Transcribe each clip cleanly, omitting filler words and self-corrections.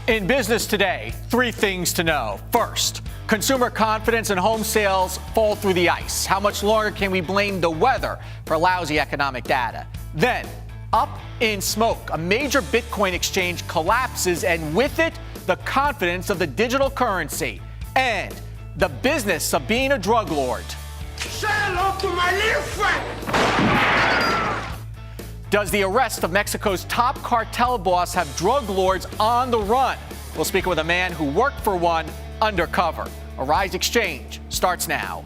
In business today, three things to know. First, consumer confidence and home sales fall through the ice. How much longer can we blame the weather for lousy economic data? Then, up in smoke, a major Bitcoin exchange collapses, and with it, the confidence of the digital currency and the business of being a drug lord. Say hello to my little friend. Does the arrest of Mexico's top cartel boss have drug lords on the run? We'll speak with a man who worked for one undercover. Arise Exchange starts now.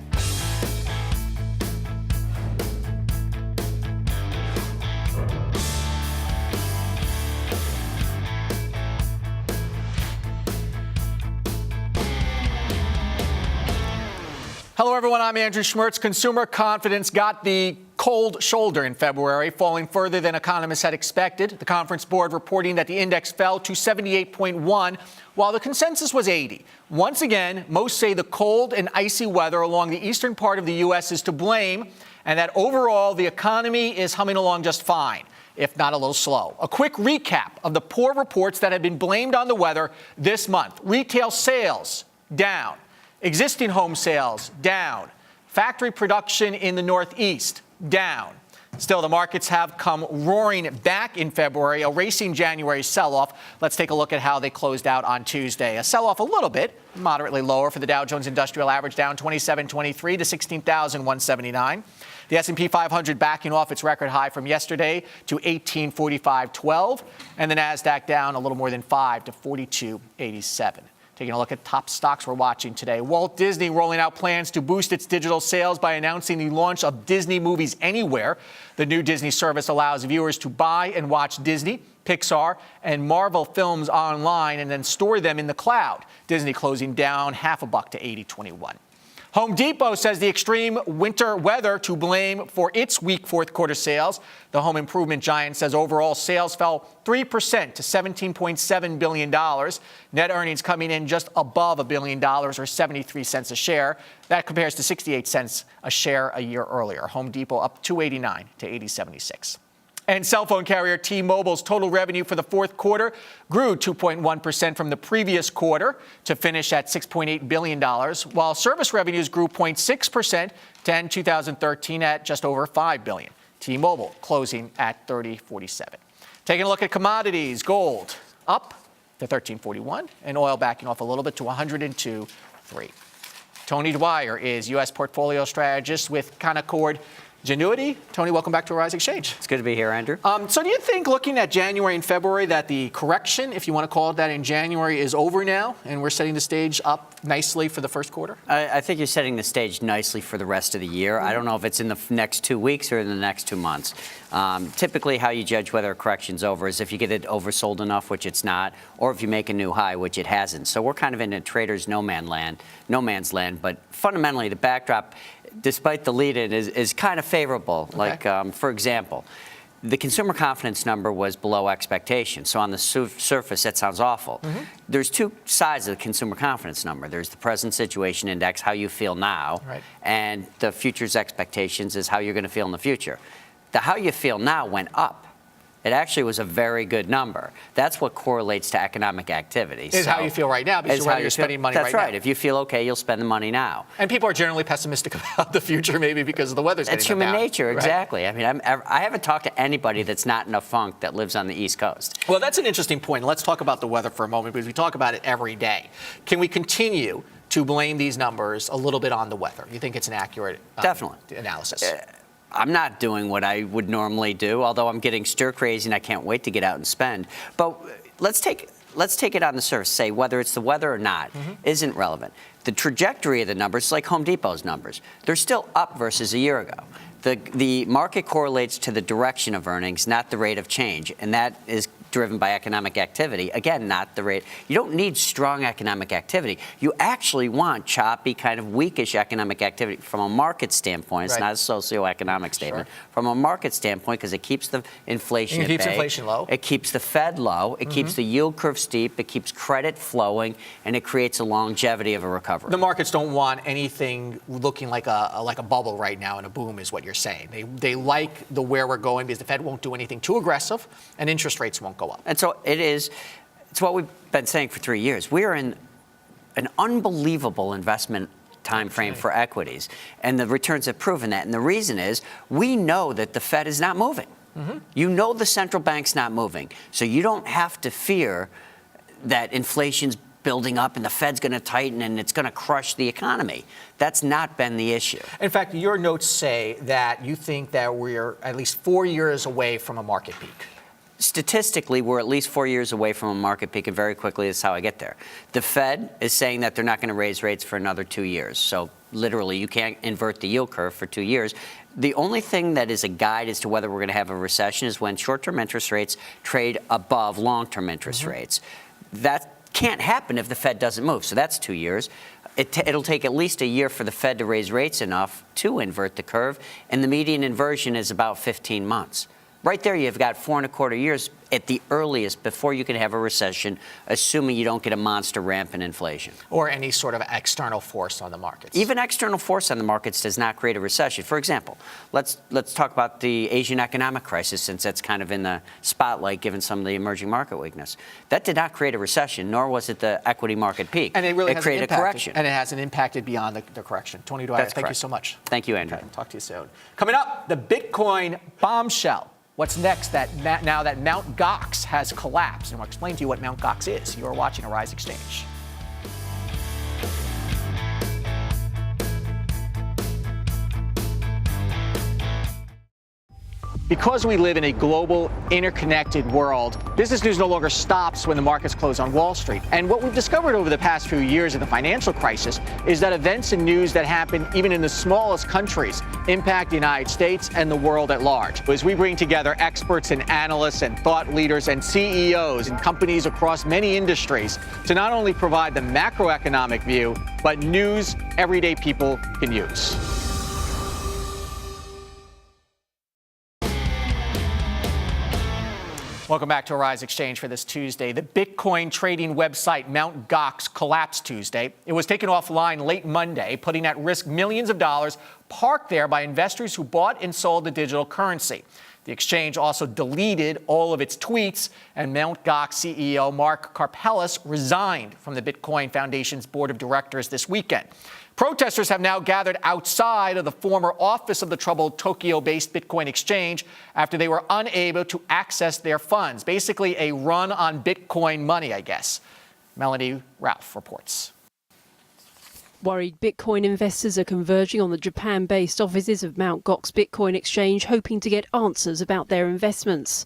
Hello, everyone. I'm Andrew Schmertz. Consumer confidence got the cold shoulder in February, falling further than economists had expected. The Conference Board reporting that the index fell to 78.1, while the consensus was 80. Once again, most say the cold and icy weather along the eastern part of the U.S. is to blame, and that overall the economy is humming along just fine, if not a little slow. A quick recap of the poor reports that have been blamed on the weather this month. Retail sales down. Existing home sales down. Factory production in the Northeast down. Still, the markets have come roaring back in February, erasing January's sell-off. Let's take a look at how they closed out on Tuesday. A sell-off a little bit, moderately lower for the Dow Jones Industrial Average, down 27.23 to 16,179. The S&P 500 backing off its record high from yesterday to 1845.12, and the Nasdaq down a little more than 5 to 42.87. Taking a look at top stocks we're watching today. Walt Disney rolling out plans to boost its digital sales by announcing the launch of Disney Movies Anywhere. The new Disney service allows viewers to buy and watch Disney, Pixar, and Marvel films online and then store them in the cloud. Disney closing down $0.50 to 80.21. Home Depot says the extreme winter weather to blame for its weak fourth quarter sales. The home improvement giant says overall sales fell 3% to $17.7 billion. Net earnings coming in just above $1 billion, or 73 cents a share. That compares to 68 cents a share a year earlier. Home Depot up $2.89 to 80.76. And cell phone carrier T-Mobile's total revenue for the fourth quarter grew 2.1% from the previous quarter to finish at $6.8 billion, while service revenues grew 0.6% to end 2013 at just over $5 billion. T-Mobile closing at 30.47. Taking a look at commodities, gold up to 13.41, and oil backing off a little bit to 102.3. Tony Dwyer is U.S. portfolio strategist with Canaccord Genuity. Tony, welcome back to Arise Exchange. It's good to be here, Andrew. So do you think, looking at January and February, that the correction, if you want to call it that, in January is over now, and we're setting the stage up nicely for the first quarter? I think you're setting the stage nicely for the rest of the year. I don't know if it's in the next 2 weeks or in the next 2 months. Typically, how you judge whether a correction's over is if you get it oversold enough, which it's not, or if you make a new high, which it hasn't. So we're kind of in a trader's no man's land. But fundamentally, the backdrop, despite the lead-in, is kind of favorable. Okay. Like, for example, the consumer confidence number was below expectation. So on the surface, that sounds awful. Mm-hmm. There's two sides of the consumer confidence number. There's the present situation index, how you feel now, right, and the future's expectations is how you're going to feel in the future. The how you feel now went up. It actually was a very good number. That's what correlates to economic activity. Is how you feel right now, because you're spending money right now. That's right. If you feel okay, you'll spend the money now. And people are generally pessimistic about the future, maybe because of the weather's getting human nature, right? Exactly. I mean, I haven't talked to anybody that's not in a funk that lives on the East Coast. Well, that's an interesting point. Let's talk about the weather for a moment, because we talk about it every day. Can we continue to blame these numbers a little bit on the weather? You think it's an accurate Definitely. Analysis? I'm not doing what I would normally do, although I'm getting stir crazy and I can't wait to get out and spend. But let's take it on the surface. Say whether it's the weather or not isn't relevant. The trajectory of the numbers, like Home Depot's numbers, they're still up versus a year ago. The market correlates to the direction of earnings, not the rate of change, and that is driven by economic activity. Again, not the rate. You don't need strong economic activity. You actually want choppy, kind of weakish economic activity from a market standpoint. It's not a socioeconomic statement. Sure. From a market standpoint, because it keeps the inflation at bay. It keeps inflation low. It keeps the Fed low. It keeps the yield curve steep. It keeps credit flowing, and it creates a longevity of a recovery. The markets don't want anything looking like a bubble right now and a boom, is what you're saying. They like where we're going because the Fed won't do anything too aggressive and interest rates won't go up. And so it is. It's what we've been saying for 3 years. We are in an unbelievable investment time frame for equities, and the returns have proven that. And the reason is we know that the Fed is not moving. You know the central bank's not moving, so you don't have to fear that inflation's building up and the Fed's going to tighten and it's going to crush the economy. That's not been the issue. In fact, your notes say that you think that we're at least 4 years away from a market peak. Statistically, we're at least 4 years away from a market peak, and very quickly is how I get there. The Fed is saying that they're not going to raise rates for another 2 years. So literally, you can't invert the yield curve for 2 years. The only thing that is a guide as to whether we're going to have a recession is when short-term interest rates trade above long-term interest rates. That can't happen if the Fed doesn't move. So that's 2 years. It'll take at least a year for the Fed to raise rates enough to invert the curve, and the median inversion is about 15 months. Right there, you've got 4.25 years at the earliest before you can have a recession, assuming you don't get a monster ramp in inflation. Or any sort of external force on the markets. Even external force on the markets does not create a recession. For example, let's talk about the Asian economic crisis, since that's kind of in the spotlight given some of the emerging market weakness. That did not create a recession, nor was it the equity market peak. And it really created a correction. And it hasn't impacted beyond the correction. Tony Dwyer, thank you so much. Thank you, Andrew. Okay, talk to you soon. Coming up, the Bitcoin bombshell. What's next now that Mt. Gox has collapsed? And we'll explain to you what Mt. Gox is. You're watching Arise Exchange. Because we live in a global, interconnected world, business news no longer stops when the markets close on Wall Street. And what we've discovered over the past few years of the financial crisis is that events and news that happen even in the smallest countries impact the United States and the world at large. As we bring together experts and analysts and thought leaders and CEOs and companies across many industries to not only provide the macroeconomic view, but news everyday people can use. Welcome back to Arise Exchange for this Tuesday. The Bitcoin trading website Mt. Gox collapsed Tuesday. It was taken offline late Monday, putting at risk millions of dollars parked there by investors who bought and sold the digital currency. The exchange also deleted all of its tweets, and Mt. Gox CEO Mark Karpeles resigned from the Bitcoin Foundation's board of directors this weekend. Protesters have now gathered outside of the former office of the troubled Tokyo-based Bitcoin exchange after they were unable to access their funds. Basically a run on Bitcoin money, I guess. Melanie Ralph reports. Worried Bitcoin investors are converging on the Japan-based offices of Mt. Gox Bitcoin exchange, hoping to get answers about their investments.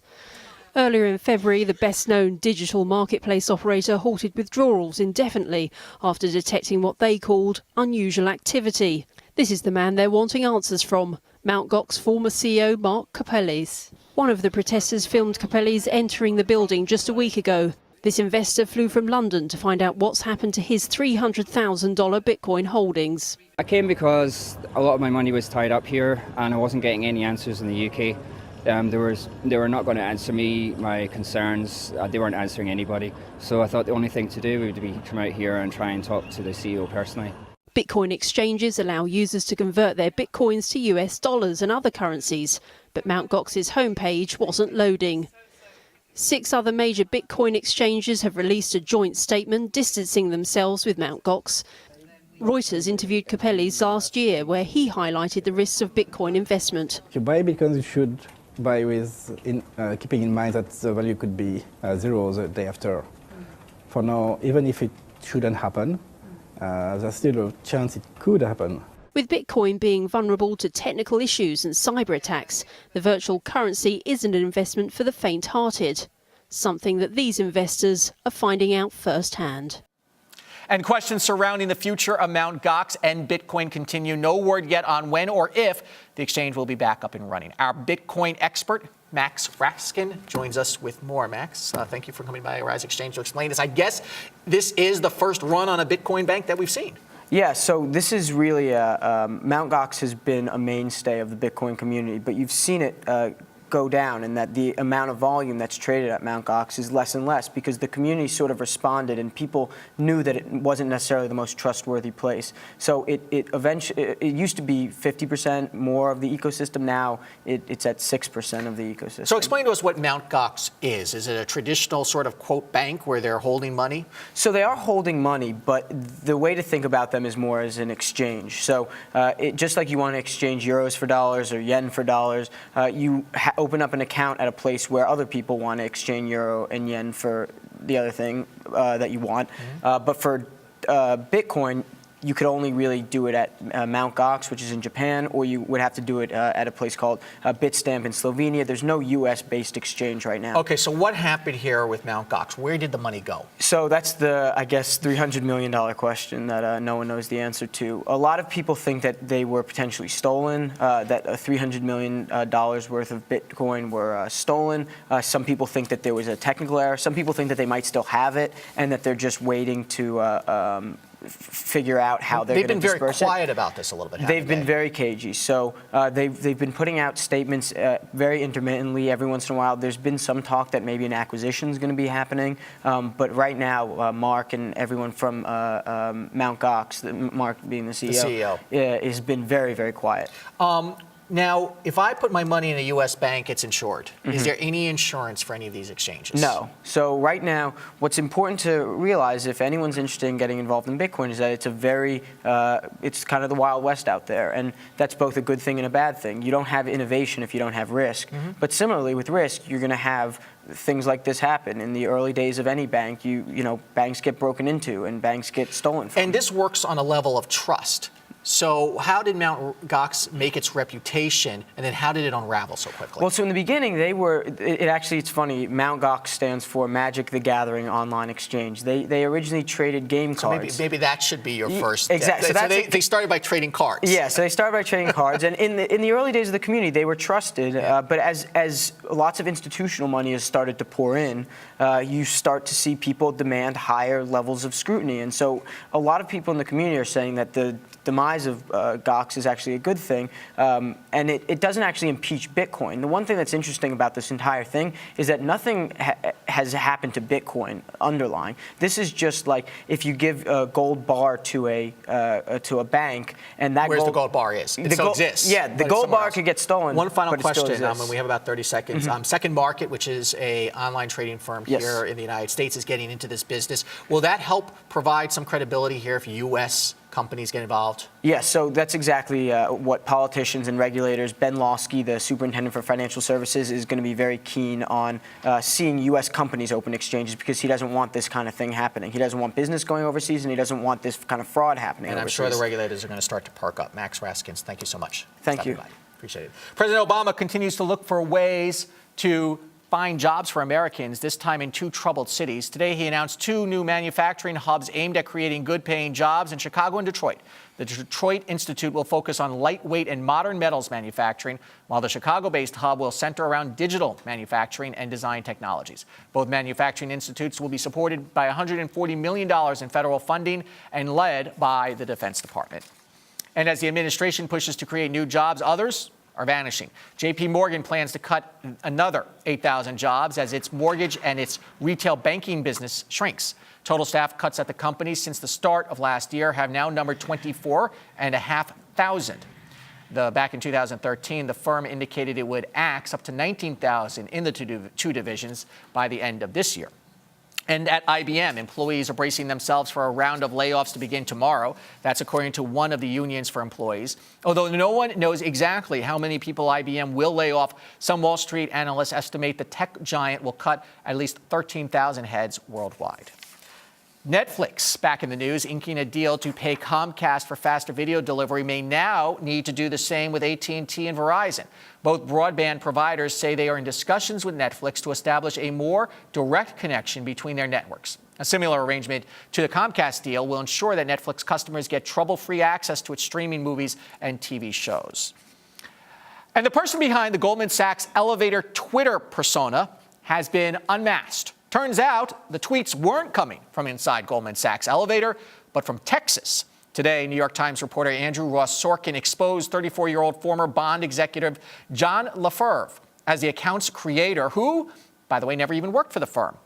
Earlier in February, the best-known digital marketplace operator halted withdrawals indefinitely after detecting what they called unusual activity. This is the man they're wanting answers from, Mt. Gox former CEO Mark Karpeles. One of the protesters filmed Karpeles entering the building just a week ago. This investor flew from London to find out what's happened to his $300,000 Bitcoin holdings. I came because a lot of my money was tied up here and I wasn't getting any answers in the UK. They were not going to answer me my concerns. They weren't answering anybody. So I thought the only thing to do would be come out here and try and talk to the CEO personally. Bitcoin exchanges allow users to convert their Bitcoins to US dollars and other currencies, but Mt. Gox's homepage wasn't loading. 6 other major Bitcoin exchanges have released a joint statement distancing themselves with Mt. Gox. Reuters interviewed Karpeles last year, where he highlighted the risks of Bitcoin investment. If you buy Bitcoin, you should buy with keeping in mind that the value could be zero the day after. For now, even if it shouldn't happen, there's still a chance it could happen. With Bitcoin being vulnerable to technical issues and cyber attacks, the virtual currency isn't an investment for the faint-hearted, something that these investors are finding out firsthand. And questions surrounding the future of Mt. Gox and Bitcoin continue. No word yet on when or if the exchange will be back up and running. Our Bitcoin expert, Max Raskin, joins us with more. Max, thank you for coming by Rise Exchange to explain this. I guess this is the first run on a Bitcoin bank that we've seen. Yeah, so this is really Mt. Gox has been a mainstay of the Bitcoin community, but you've seen it go down and that the amount of volume that's traded at Mt. Gox is less and less because the community sort of responded and people knew that it wasn't necessarily the most trustworthy place. So it used to be 50% more of the ecosystem. Now it's at 6% of the ecosystem. So explain to us what Mt. Gox is. Is it a traditional sort of, quote, bank where they're holding money? So they are holding money, but the way to think about them is more as an exchange. So just like you want to exchange euros for dollars or yen for dollars, you open up an account at a place where other people want to exchange euro and yen for the other thing that you want. But for Bitcoin, you could only really do it at Mt. Gox, which is in Japan, or you would have to do it at a place called Bitstamp in Slovenia. There's no US-based exchange right now. Okay, so what happened here with Mt. Gox? Where did the money go? So that's the, I guess, $300 million question that no one knows the answer to. A lot of people think that they were potentially stolen, that $300 million worth of Bitcoin were stolen. Some people think that there was a technical error. Some people think that they might still have it and that they're just waiting to figure out how they're going to disperse it. They've been very quiet about this a little bit. They've been very cagey. So they've been putting out statements very intermittently every once in a while. There's been some talk that maybe an acquisition is going to be happening. But right now, Mark and everyone from Mt. Gox, Mark being the CEO, has been very, very quiet. Now, if I put my money in a U.S. bank, it's insured. Is there any insurance for any of these exchanges? No. So right now, what's important to realize, if anyone's interested in getting involved in Bitcoin, is that it's it's kind of the Wild West out there. And that's both a good thing and a bad thing. You don't have innovation if you don't have risk. But similarly, with risk, you're going to have things like this happen. In the early days of any bank, you know, banks get broken into and banks get stolen from. And this works on a level of trust. So how did Mt. Gox make its reputation, and then how did it unravel so quickly? Well, so in the beginning, it's funny, Mt. Gox stands for Magic the Gathering Online Exchange. They originally traded game cards. Maybe that should be your first. Exactly. So they started by trading cards. Yeah, so they started by trading cards. And in the early days of the community, they were trusted. But as lots of institutional money has started to pour in, you start to see people demand higher levels of scrutiny. And so a lot of people in the community are saying that the demise of Gox is actually a good thing, and it doesn't actually impeach Bitcoin. The one thing that's interesting about this entire thing is that nothing has happened to Bitcoin underlying. This is just like if you give a gold bar to a bank, and that the gold bar is? It still exists. Yeah, the gold bar could get stolen. One final question, and we have about 30 seconds. Second Market, which is a online trading firm here in the United States, is getting into this business. Will that help provide some credibility here if U.S. companies get involved? Yes, so that's exactly what politicians and regulators, Ben Lawsky, the superintendent for financial services, is going to be very keen on seeing U.S. companies open exchanges because he doesn't want this kind of thing happening. He doesn't want business going overseas, and he doesn't want this kind of fraud happening and overseas. I'm sure the regulators are going to start to perk up. Max Raskins, thank you so much. Thank you. Appreciate it. President Obama continues to look for ways to find jobs for Americans, this time in two troubled cities. Today, he announced two new manufacturing hubs aimed at creating good-paying jobs in Chicago and Detroit. The Detroit Institute will focus on lightweight and modern metals manufacturing, while the Chicago-based hub will center around digital manufacturing and design technologies. Both manufacturing institutes will be supported by $140 million in federal funding and led by the Defense Department. And as the administration pushes to create new jobs, others are vanishing. J.P. Morgan plans to cut another 8,000 jobs as its mortgage and its retail banking business shrinks. Total staff cuts at the company since the start of last year have now numbered 24,500. Back in 2013, the firm indicated it would axe up to 19,000 in the two divisions by the end of this year. And at IBM, employees are bracing themselves for a round of layoffs to begin tomorrow. That's according to one of the unions for employees. Although no one knows exactly how many people IBM will lay off, some Wall Street analysts estimate the tech giant will cut at least 13,000 heads worldwide. Netflix, back in the news, inking a deal to pay Comcast for faster video delivery, may now need to do the same with AT&T and Verizon. Both broadband providers say they are in discussions with Netflix to establish a more direct connection between their networks. A similar arrangement to the Comcast deal will ensure that Netflix customers get trouble-free access to its streaming movies and TV shows. And the person behind the Goldman Sachs elevator Twitter persona has been unmasked. Turns out the tweets weren't coming from inside Goldman Sachs elevator, but from Texas. Today, New York Times reporter Andrew Ross Sorkin exposed 34-year-old former bond executive John LaFerve. as the account's creator, who, by the way, never even worked for the firm.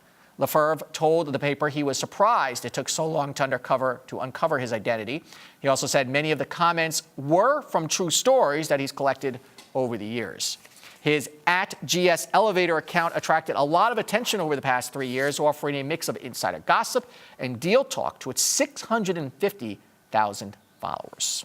Lefebvre told the paper he was surprised it took so long to uncover his identity. He also said many of the comments were from true stories that he's collected over the years. His @GS Elevator account attracted a lot of attention over the past 3 years, offering a mix of insider gossip and deal talk to its 650,000 followers.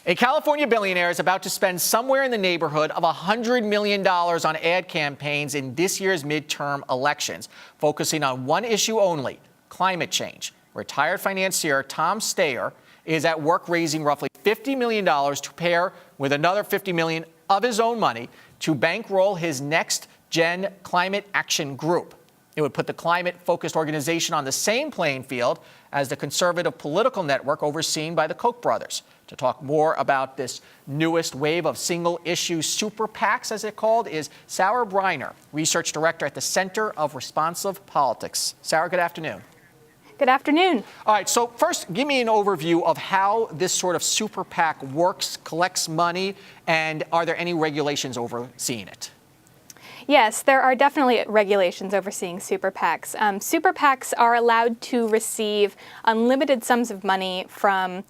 A California billionaire is about to spend somewhere in the neighborhood of $100 million on ad campaigns in this year's midterm elections, focusing on one issue only, climate change. Retired financier Tom Steyer is at work raising roughly $50 million to pair with another $50 million of his own money to bankroll his next-gen climate action group. It would put the climate-focused organization on the same playing field as the conservative political network overseen by the Koch brothers. To talk more about this newest wave of single-issue super PACs, as they're called, is Sarah Briner, research director at the Center of Responsive Politics. Sarah, good afternoon. Good afternoon. All right, so first, give me an overview of how this sort of super PAC works, collects money, and are there any regulations overseeing it? Yes, there are definitely regulations overseeing super PACs. Super PACs are allowed to receive unlimited sums of money from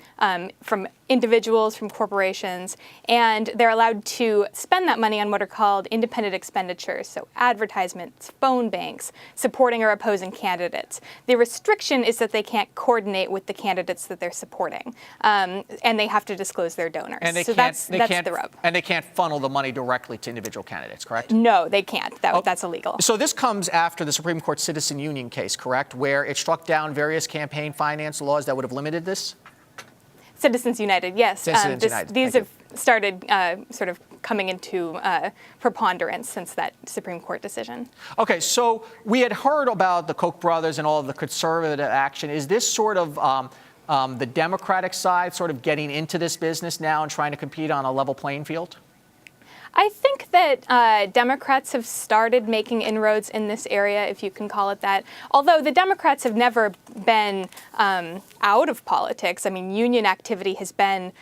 individuals, from corporations, and they're allowed to spend that money on what are called independent expenditures, so advertisements, phone banks, supporting or opposing candidates. The restriction is that they can't coordinate with the candidates that they're supporting, and they have to disclose their donors. And that's the rub. And they can't funnel the money directly to individual candidates, correct? No, they can't. That's illegal. So this comes after the Supreme Court Citizen Union case, correct, where it struck down various campaign finance laws that would have limited this? Citizens United, yes. Citizens United. These have started sort of coming into preponderance since that Supreme Court decision. Okay, so we had heard about the Koch brothers and all of the conservative action. Is this sort of the Democratic side sort of getting into this business now and trying to compete on a level playing field? I think that Democrats have started making inroads in this area, if you can call it that. Although the Democrats have never been out of politics. I mean, union activity has been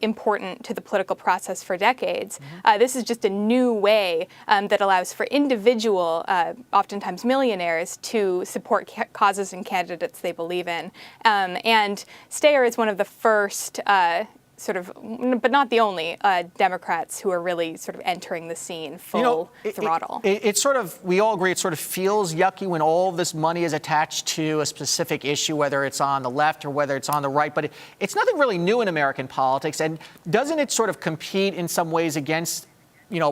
important to the political process for decades. This is just a new way that allows for individual, oftentimes millionaires, to support causes and candidates they believe in. And Steyer is one of the first but not the only Democrats who are really sort of entering the scene full throttle. It sort of, we all agree, it sort of feels yucky when all of this money is attached to a specific issue, whether it's on the left or whether it's on the right. But it's nothing really new in American politics. And doesn't it sort of compete in some ways against,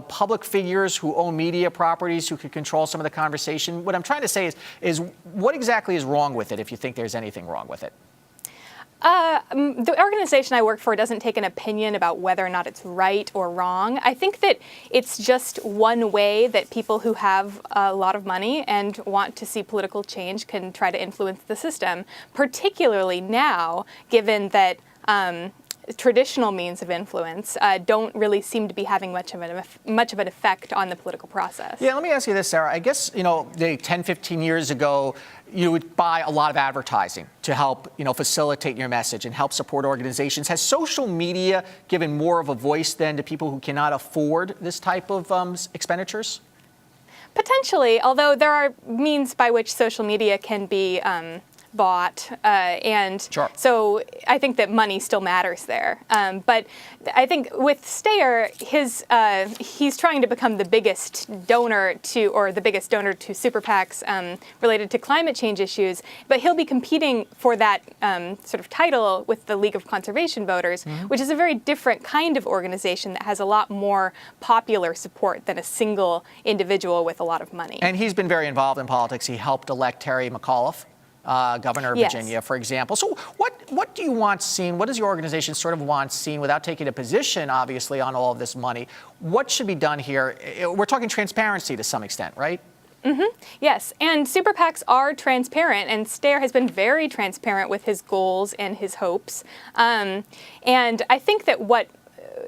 public figures who own media properties who could control some of the conversation? What I'm trying to say is what exactly is wrong with it, if you think there's anything wrong with it? The organization I work for doesn't take an opinion about whether or not it's right or wrong. I think that it's just one way that people who have a lot of money and want to see political change can try to influence the system, particularly now, given that traditional means of influence don't really seem to be having much of an effect on the political process. Yeah, let me ask you this, Sarah. I guess, 10, 15 years ago, you would buy a lot of advertising to help, facilitate your message and help support organizations. Has social media given more of a voice then to people who cannot afford this type of expenditures? Potentially, although there are means by which social media can be bought, and sure. So I think that money still matters there. But I think with Steyer, he's trying to become the biggest donor to super PACs related to climate change issues. But he'll be competing for that sort of title with the League of Conservation Voters, which is a very different kind of organization that has a lot more popular support than a single individual with a lot of money. And he's been very involved in politics. He helped elect Terry McAuliffe, governor of Virginia, for example. So what do you want seen? What does your organization sort of want seen without taking a position, obviously, on all of this money? What should be done here? We're talking transparency to some extent, right? Yes, and super PACs are transparent, and Steyer has been very transparent with his goals and his hopes. And I think that what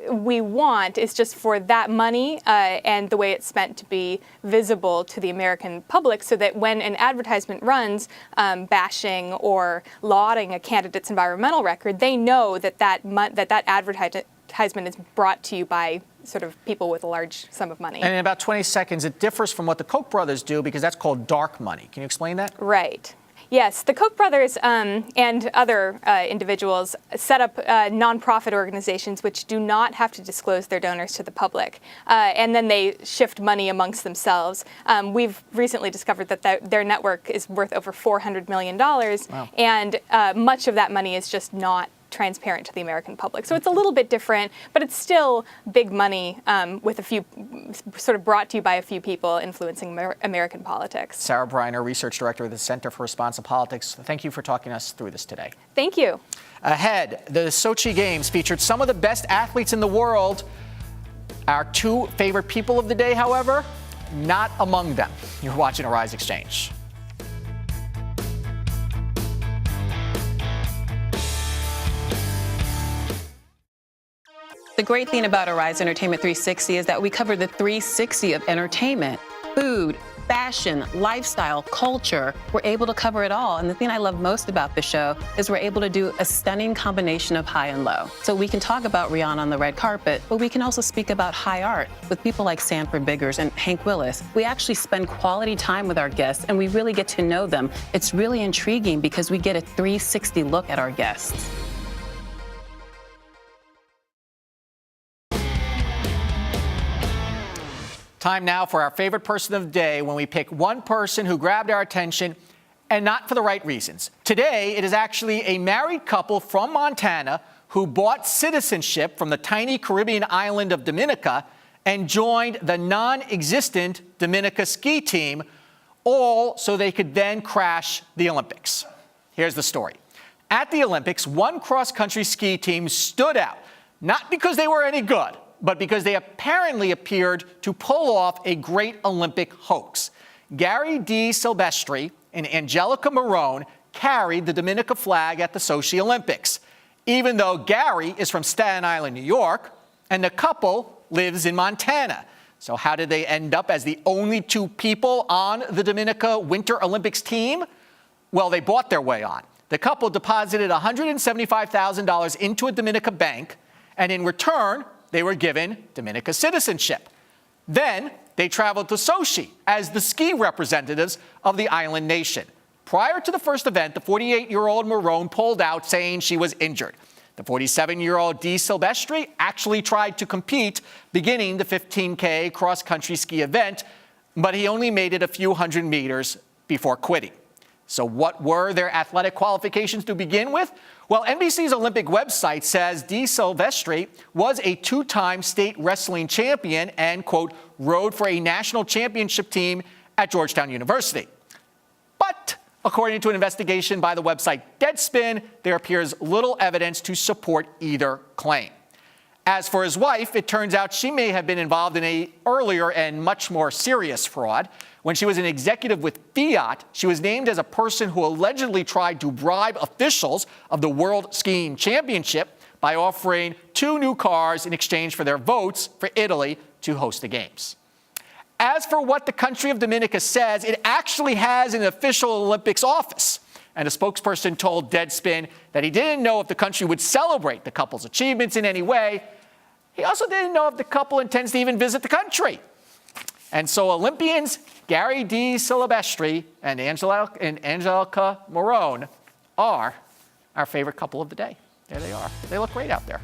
we want is just for that money and the way it's spent to be visible to the American public, so that when an advertisement runs bashing or lauding a candidate's environmental record, they know that that advertisement is brought to you by sort of people with a large sum of money. And in about 20 seconds, it differs from what the Koch brothers do because that's called dark money. Can you explain that? Right. Yes, the Koch brothers and other individuals set up nonprofit organizations which do not have to disclose their donors to the public, and then they shift money amongst themselves. We've recently discovered that their network is worth over $400 million, wow. And much of that money is just not transparent to the American public. So it's a little bit different, but it's still big money with a few, sort of brought to you by a few people influencing American politics. Sarah Briner, Research Director of the Center for Responsive Politics. Thank you for talking us through this today. Thank you. Ahead, the Sochi Games featured some of the best athletes in the world. Our two favorite people of the day, however, not among them. You're watching Arise XChange. The great thing about Arise Entertainment 360 is that we cover the 360 of entertainment, food, fashion, lifestyle, culture. We're able to cover it all. And the thing I love most about the show is we're able to do a stunning combination of high and low. So we can talk about Rihanna on the red carpet, but we can also speak about high art with people like Sanford Biggers and Hank Willis. We actually spend quality time with our guests and we really get to know them. It's really intriguing because we get a 360 look at our guests. Time now for our favorite person of the day, when we pick one person who grabbed our attention and not for the right reasons. Today, it is actually a married couple from Montana who bought citizenship from the tiny Caribbean island of Dominica and joined the non-existent Dominica ski team, all so they could then crash the Olympics. Here's the story. At the Olympics, one cross-country ski team stood out, not because they were any good, but because they apparently appeared to pull off a great Olympic hoax. Gary D. Silvestri and Angelica Marone carried the Dominica flag at the Sochi Olympics, even though Gary is from Staten Island, New York, and the couple lives in Montana. So how did they end up as the only two people on the Dominica Winter Olympics team? Well, they bought their way on. The couple deposited $175,000 into a Dominica bank, and in return, they were given Dominica citizenship. Then they traveled to Sochi as the ski representatives of the island nation. Prior to the first event, the 48-year-old Marone pulled out saying she was injured. The 47-year-old D. Silvestri actually tried to compete beginning the 15K cross-country ski event, but he only made it a few hundred meters before quitting. So what were their athletic qualifications to begin with? Well, NBC's Olympic website says D. Silvestri was a two-time state wrestling champion and, quote, rode for a national championship team at Georgetown University. But according to an investigation by the website Deadspin, there appears little evidence to support either claim. As for his wife, it turns out she may have been involved in an earlier and much more serious fraud. When she was an executive with Fiat, she was named as a person who allegedly tried to bribe officials of the World Skiing Championship by offering 2 new cars in exchange for their votes for Italy to host the Games. As for what the country of Dominica says, it actually has an official Olympics office. And a spokesperson told Deadspin that he didn't know if the country would celebrate the couple's achievements in any way. He also didn't know if the couple intends to even visit the country. And so Olympians Gary D. Silvestri and Angelica Marone are our favorite couple of the day. There they are. They look great out there.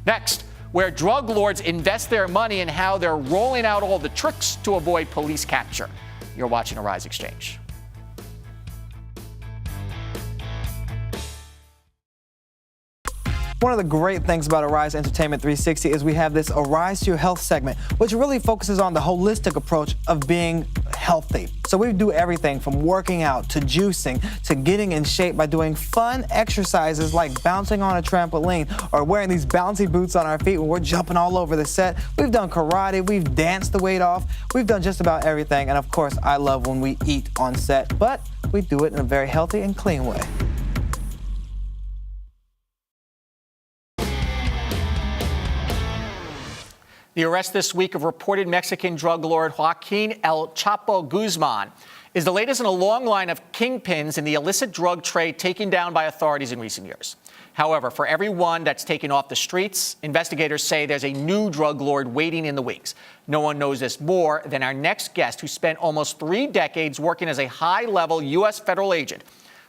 Next, where drug lords invest their money and how they're rolling out all the tricks to avoid police capture. You're watching Arise XChange. One of the great things about Arise Entertainment 360 is we have this Arise to Your Health segment, which really focuses on the holistic approach of being healthy. So we do everything from working out to juicing to getting in shape by doing fun exercises like bouncing on a trampoline or wearing these bouncy boots on our feet when we're jumping all over the set. We've done karate, we've danced the weight off, we've done just about everything. And of course, I love when we eat on set, but we do it in a very healthy and clean way. The arrest this week of reported Mexican drug lord Joaquin El Chapo Guzman is the latest in a long line of kingpins in the illicit drug trade taken down by authorities in recent years. However, for every one that's taken off the streets, investigators say there's a new drug lord waiting in the wings. No one knows this more than our next guest, who spent almost 3 decades working as a high-level U.S. federal agent.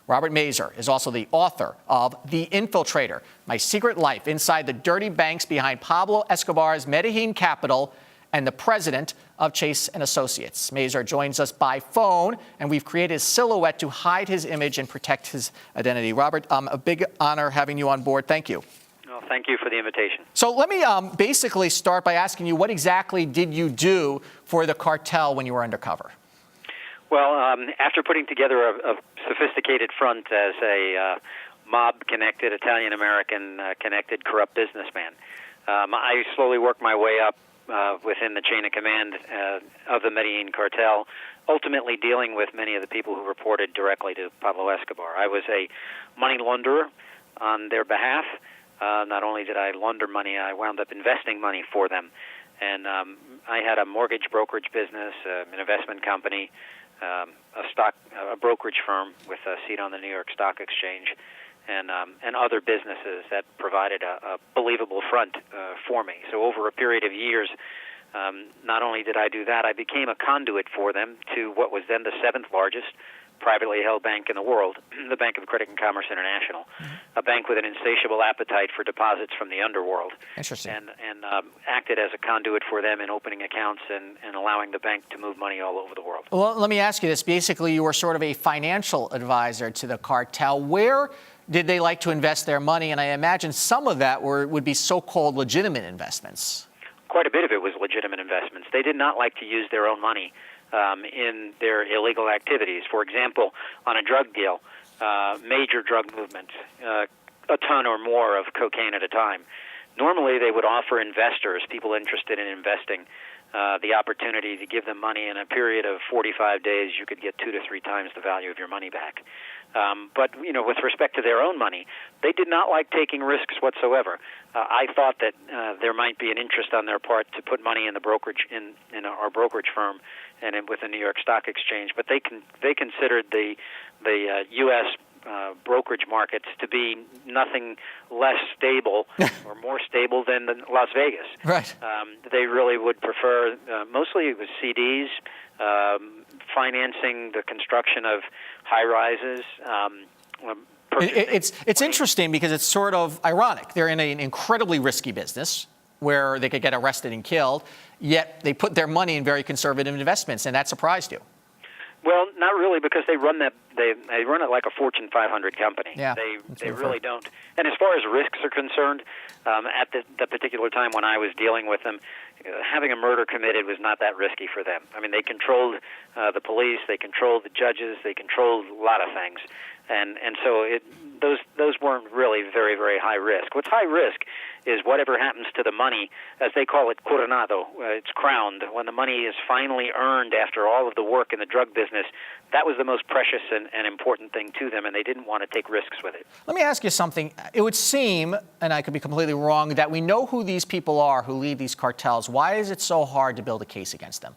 Robert Mazur is also the author of The Infiltrator, My Secret Life Inside the Dirty Banks Behind Pablo Escobar's Medellin Capital, and the president of Chase & Associates. Mazur joins us by phone, and we've created a silhouette to hide his image and protect his identity. Robert, a big honor having you on board. Thank you. Well, thank you for the invitation. So let me basically start by asking you, what exactly did you do for the cartel when you were undercover? Well, after putting together a sophisticated front as a mob-connected, Italian-American connected, corrupt businessman, I slowly worked my way up within the chain of command of the Medellin cartel, ultimately dealing with many of the people who reported directly to Pablo Escobar. I was a money launderer on their behalf. Not only did I launder money, I wound up investing money for them. And I had a mortgage brokerage business, an investment company, a brokerage firm with a seat on the New York Stock Exchange, and other businesses that provided a believable front for me. So over a period of years, not only did I do that, I became a conduit for them to what was then the 7th largest privately held bank in the world, the Bank of Credit and Commerce International, a bank with an insatiable appetite for deposits from the underworld. Interesting. And acted as a conduit for them in opening accounts and allowing the bank to move money all over the world. Well, let me ask you this. Basically, you were sort of a financial advisor to the cartel. Where did they like to invest their money? And I imagine some of that would be so-called legitimate investments. Quite a bit of it was legitimate investments. They did not like to use their own money in their illegal activities. For example, on a drug deal, major drug movement, a ton or more of cocaine at a time. Normally, they would offer investors, people interested in investing, the opportunity to give them money. In a period of 45 days, you could get 2 to 3 times the value of your money back. But, with respect to their own money, they did not like taking risks whatsoever. I thought that there might be an interest on their part to put money in the brokerage in our brokerage firm and with the New York Stock Exchange, but they considered the U.S. Brokerage markets to be nothing less stable or more stable than Las Vegas. Right. They really would prefer, mostly it was CDs, financing the construction of high-rises. It's interesting because it's sort of ironic. They're in an incredibly risky business where they could get arrested and killed, yet they put their money in very conservative investments, and that surprised you. Well, not really, because they run that they run it like a Fortune 500 company. Yeah, they really don't. And as far as risks are concerned, at the particular time when I was dealing with them, having a murder committed was not that risky for them. I mean, they controlled the police, they controlled the judges, they controlled a lot of things, and so those weren't really very, very high risk. What's high risk is whatever happens to the money, as they call it, coronado. It's crowned. When the money is finally earned after all of the work in the drug business, that was the most precious and important thing to them, and they didn't want to take risks with it. Let me ask you something. It would seem, and I could be completely wrong, that we know who these people are who lead these cartels. Why is it so hard to build a case against them?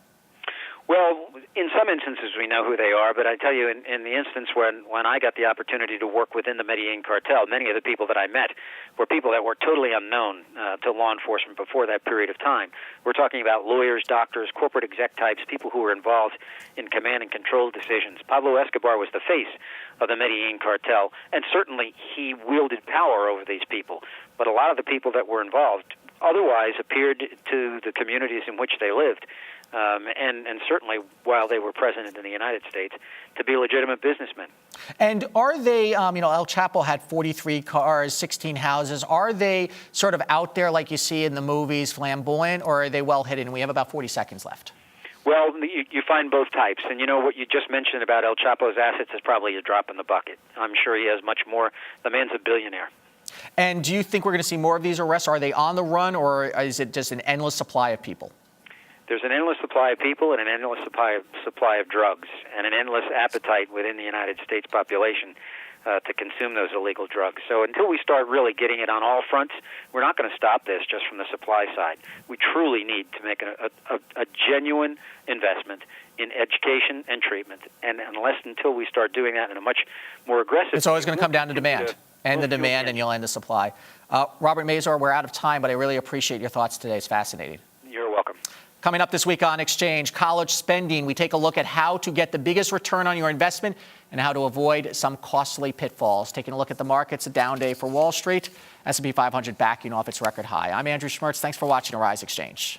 Well, in some instances we know who they are, but I tell you, in the instance when I got the opportunity to work within the Medellin cartel, many of the people that I met were people that were totally unknown to law enforcement before that period of time. We're talking about lawyers, doctors, corporate exec types, people who were involved in command and control decisions. Pablo Escobar was the face of the Medellin cartel, and certainly he wielded power over these people. But a lot of the people that were involved otherwise appeared to the communities in which they lived, and certainly while they were present in the United States, to be legitimate businessmen. And are they, El Chapo had 43 cars, 16 houses. Are they sort of out there like you see in the movies, flamboyant, or are they well hidden? We have about 40 seconds left. Well, you find both types. And what you just mentioned about El Chapo's assets is probably a drop in the bucket. I'm sure he has much more. The man's a billionaire. And do you think we're going to see more of these arrests? Are they on the run, or is it just an endless supply of people? There's an endless supply of people and an endless supply of drugs and an endless appetite within the United States population to consume those illegal drugs. So until we start really getting it on all fronts, we're not going to stop this just from the supply side. We truly need to make a genuine investment in education and treatment. And until we start doing that in a much more aggressive... It's always going to come down to demand. And the demand, and you'll end the supply. Robert Mazur, we're out of time, but I really appreciate your thoughts today. It's fascinating. You're welcome. Coming up this week on XChange, college spending. We take a look at how to get the biggest return on your investment and how to avoid some costly pitfalls. Taking a look at the markets, a down day for Wall Street. S&P 500 backing off its record high. I'm Andrew Schmertz. Thanks for watching Arise XChange.